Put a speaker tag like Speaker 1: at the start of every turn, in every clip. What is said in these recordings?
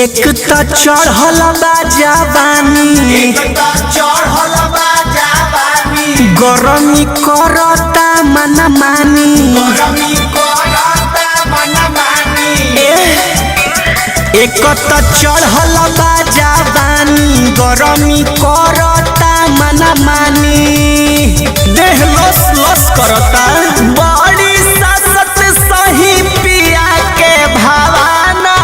Speaker 1: एक तो चढ़ल बा जवानी गरमी करता मन मानी एक तो चढ़ल बा जवानी गरमी करता मन मानी देह लस लस करता बड़ी ससत सही पिया के भावाना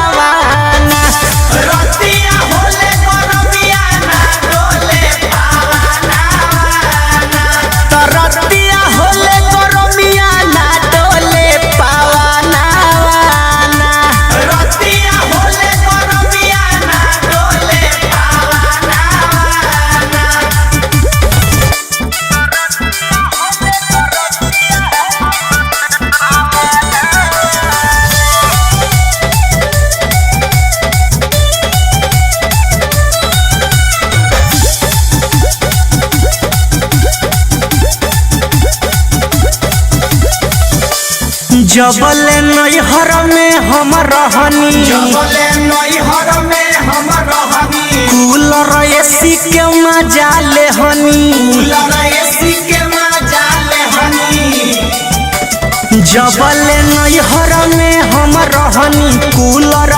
Speaker 1: जबले नैहर में हम रहनी कूलर एसी के मजा ले हनी जबले नैहर में हम रहनी कूलर